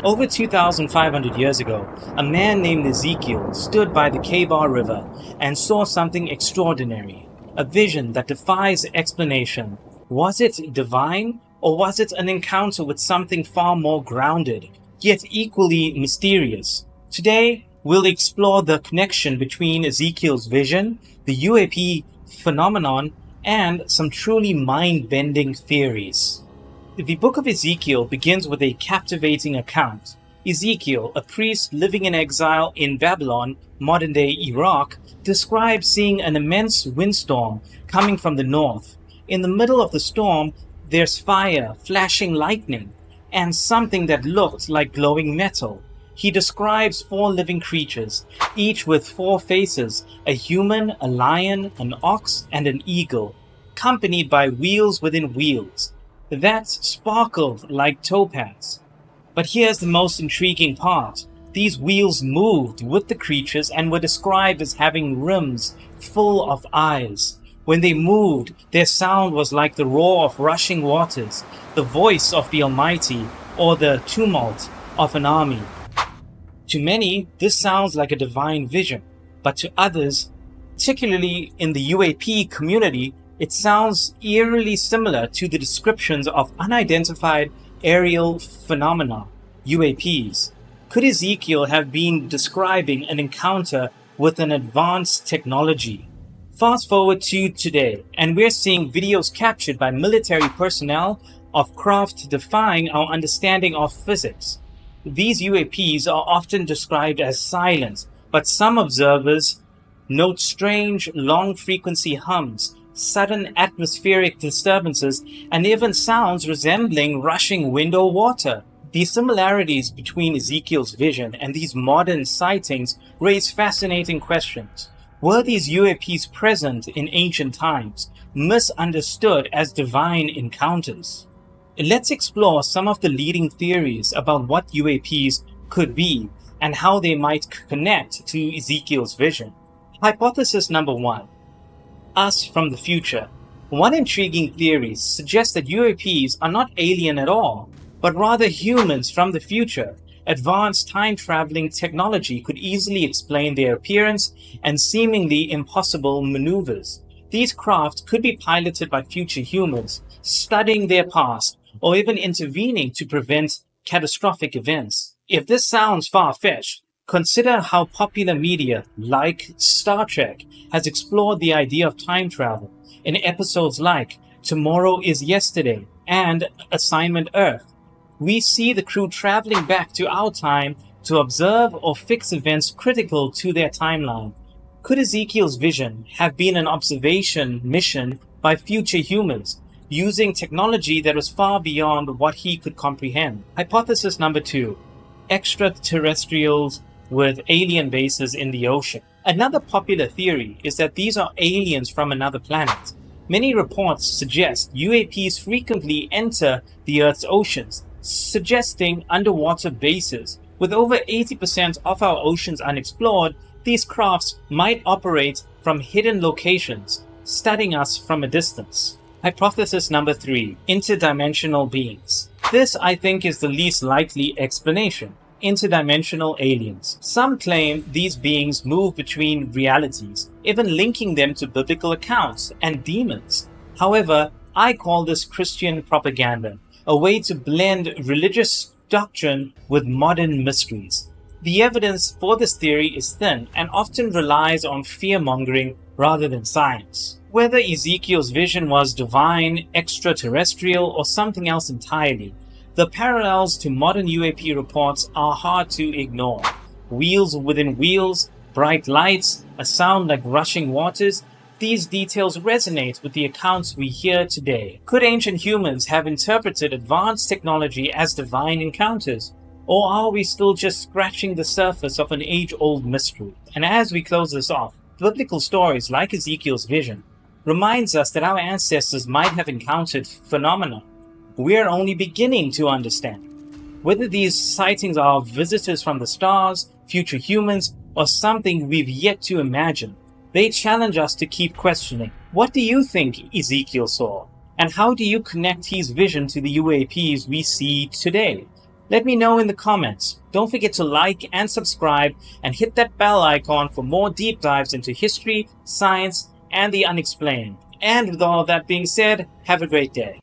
Over 2,500 years ago, a man named Ezekiel stood by the Kebar River and saw something extraordinary, a vision that defies explanation. Was it divine, or was it an encounter with something far more grounded, yet equally mysterious? Today, we'll explore the connection between Ezekiel's vision, the UAP phenomenon, and some truly mind-bending theories. The book of Ezekiel begins with a captivating account. Ezekiel, a priest living in exile in Babylon, modern-day Iraq, describes seeing an immense windstorm coming from the north. In the middle of the storm, there's fire, flashing lightning, and something that looked like glowing metal. He describes 4 living creatures, each with 4 faces, a human, a lion, an ox, and an eagle, accompanied by wheels within wheels that sparkled like topaz. But here's the most intriguing part. These wheels moved with the creatures and were described as having rims full of eyes. When they moved, their sound was like the roar of rushing waters, the voice of the Almighty, or the tumult of an army. To many, this sounds like a divine vision, but to others, particularly in the UAP community, it sounds eerily similar to the descriptions of unidentified aerial phenomena, UAPs. Could Ezekiel have been describing an encounter with an advanced technology? Fast forward to today, and we're seeing videos captured by military personnel of craft defying our understanding of physics. These UAPs are often described as silent, but some observers note strange, long-frequency hums, sudden atmospheric disturbances, and even sounds resembling rushing wind or water. The similarities between Ezekiel's vision and these modern sightings raise fascinating questions. Were these UAPs present in ancient times, misunderstood as divine encounters? Let's explore some of the leading theories about what UAPs could be and how they might connect to Ezekiel's vision. Hypothesis number 1. Us from the future. One intriguing theory suggests that UAPs are not alien at all, but rather humans from the future. Advanced time-traveling technology could easily explain their appearance and seemingly impossible maneuvers. These craft could be piloted by future humans, studying their past, or even intervening to prevent catastrophic events. If this sounds far-fetched, consider how popular media, like Star Trek, has explored the idea of time travel in episodes like Tomorrow is Yesterday and Assignment Earth. We see the crew traveling back to our time to observe or fix events critical to their timeline. Could Ezekiel's vision have been an observation mission by future humans, using technology that was far beyond what he could comprehend? Hypothesis number 2. Extraterrestrials with alien bases in the ocean. Another popular theory is that these are aliens from another planet. Many reports suggest UAPs frequently enter the Earth's oceans, suggesting underwater bases. With over 80% of our oceans unexplored, these crafts might operate from hidden locations, studying us from a distance. Hypothesis number 3. Interdimensional beings. This, I think, is the least likely explanation. Interdimensional aliens. Some claim these beings move between realities, even linking them to biblical accounts and demons. However, I call this Christian propaganda, a way to blend religious doctrine with modern mysteries. The evidence for this theory is thin and often relies on fear-mongering rather than science. Whether Ezekiel's vision was divine, extraterrestrial, or something else entirely, the parallels to modern UAP reports are hard to ignore. Wheels within wheels, bright lights, a sound like rushing waters, these details resonate with the accounts we hear today. Could ancient humans have interpreted advanced technology as divine encounters? Or are we still just scratching the surface of an age-old mystery? And as we close this off, biblical stories like Ezekiel's vision reminds us that our ancestors might have encountered phenomena we are only beginning to understand. Whether these sightings are visitors from the stars, future humans, or something we've yet to imagine, they challenge us to keep questioning. What do you think Ezekiel saw? And how do you connect his vision to the UAPs we see today? Let me know in the comments. Don't forget to like and subscribe and hit that bell icon for more deep dives into history, science, and the unexplained. And with all of that being said, have a great day.